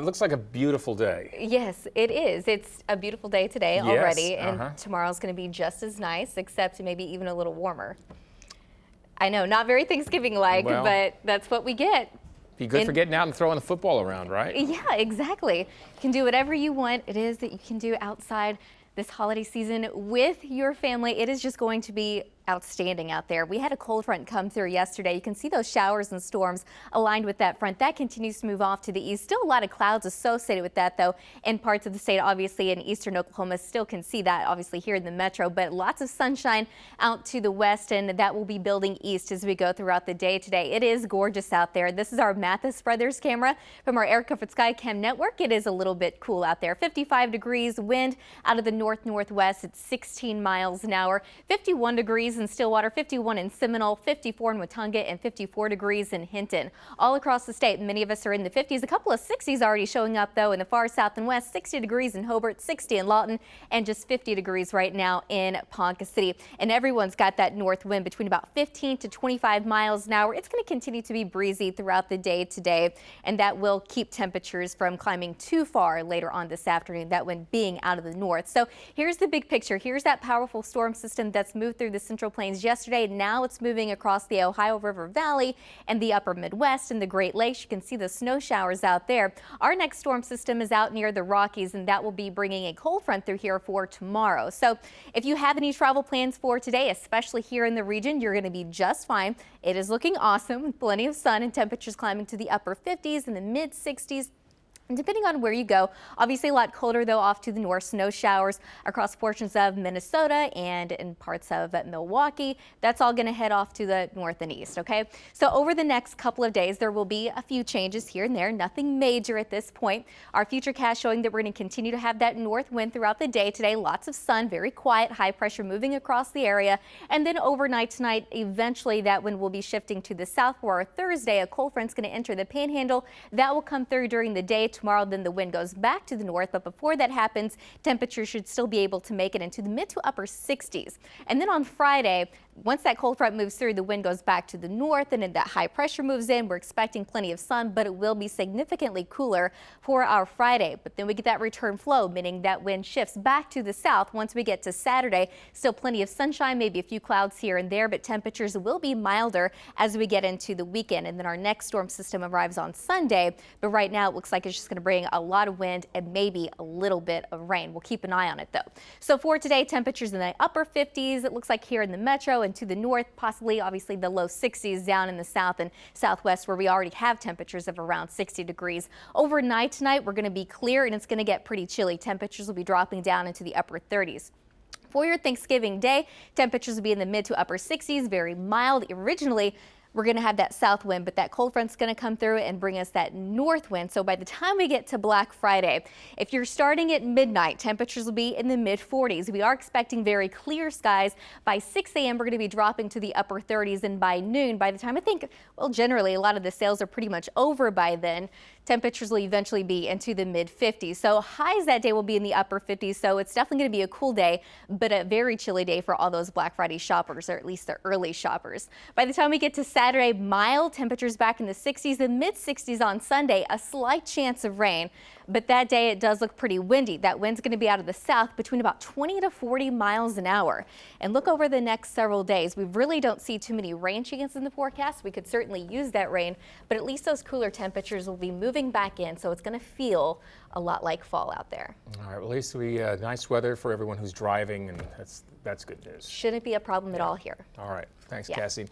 It looks like a beautiful day. Yes, it is. It's a beautiful day today Yes, already, and tomorrow's going to be just as nice, except maybe even a little warmer. I know, not very Thanksgiving-like, Well, but that's what we get. Be good for getting out and throwing the football around, right? Yeah, exactly. You can do whatever you want. It is that you can do outside this holiday season with your family. It is just going to be outstanding out there. We had a cold front come through yesterday. You can see those showers and storms aligned with that front. That continues to move off to the east. Still a lot of clouds associated with that, though, in parts of the state. Obviously, in eastern Oklahoma, still can see that, obviously, here in the metro, but lots of sunshine out to the west, and that will be building east as we go throughout the day today. It is gorgeous out there. This is our Mathis Brothers camera from our Air Comfort Skycam network. It is a little bit cool out there. 55 degrees, wind out of the north-northwest. It's 16 miles an hour. 51 degrees in Stillwater, 51 in Seminole, 54 in Watauga, and 54 degrees in Hinton. All across the state, many of us are in the 50s. A couple of 60s already showing up, though, in the far south and west. 60 degrees in Hobart, 60 in Lawton, and just 50 degrees right now in Ponca City. And everyone's got that north wind between about 15 to 25 miles an hour. It's going to continue to be breezy throughout the day today, and that will keep temperatures from climbing too far later on this afternoon, that wind being out of the north. So here's the big picture. Here's that powerful storm system that's moved through the Central Plains yesterday. Now it's moving across the Ohio River Valley and the upper Midwest and the Great Lakes. You can see the snow showers out there. Our next storm system is out near the Rockies, and that will be bringing a cold front through here for tomorrow. So if you have any travel plans for today, especially here in the region, you're going to be just fine. It is looking awesome with plenty of sun and temperatures climbing to the upper 50s and the mid 60s. And depending on where you go, obviously a lot colder, though, off to the north. Snow showers across portions of Minnesota and in parts of Milwaukee. That's all going to head off to the north and east, okay? So over the next couple of days, there will be a few changes here and there. Nothing major at this point. Our futurecast showing that we're going to continue to have that north wind throughout the day today. Lots of sun, very quiet, high pressure moving across the area. And then overnight tonight, eventually that wind will be shifting to the south, where Thursday, a cold front's going to enter the panhandle. That will come through during the day. Tomorrow, then the wind goes back to the north, but before that happens, temperatures should still be able to make it into the mid to upper 60s. And then on Friday, once that cold front moves through, the wind goes back to the north and then that high pressure moves in. We're expecting plenty of sun, but it will be significantly cooler for our Friday. But then we get that return flow, meaning that wind shifts back to the south. Once we get to Saturday, still plenty of sunshine, maybe a few clouds here and there, but temperatures will be milder as we get into the weekend. And then our next storm system arrives on Sunday. But right now it looks like it's just going to bring a lot of wind and maybe a little bit of rain. We'll keep an eye on it, though. So for today, temperatures in the upper 50s. It looks like here in the metro and to the north, possibly obviously the low 60s down in the south and southwest, where we already have temperatures of around 60 degrees. Overnight tonight, we're going to be clear and it's going to get pretty chilly. Temperatures will be dropping down into the upper 30s. For your Thanksgiving day, temperatures will be in the mid to upper 60s, very mild. Originally, we're going to have that south wind, but that cold front's going to come through and bring us that north wind. So by the time we get to Black Friday, if you're starting at midnight, temperatures will be in the mid 40s. We are expecting very clear skies. By 6 a.m., we're going to be dropping to the upper 30s. And by noon, by the time I think, well, generally a lot of the sales are pretty much over by then, temperatures will eventually be into the mid 50s. So highs that day will be in the upper 50s. So it's definitely going to be a cool day, but a very chilly day for all those Black Friday shoppers, or at least the early shoppers. By the time we get to Saturday, mild temperatures back in the 60s, the mid 60s on Sunday, a slight chance of rain. But that day it does look pretty windy. That wind's going to be out of the south between about 20 to 40 miles an hour. And look over the next several days. We really don't see too many rain chances in the forecast. We could certainly use that rain, but at least those cooler temperatures will be moving back in, so it's going to feel a lot like fall out there. All right, well, at least we nice weather for everyone who's driving, and that's good news. Shouldn't be a problem at all here. All right, thanks, Yeah. Cassie.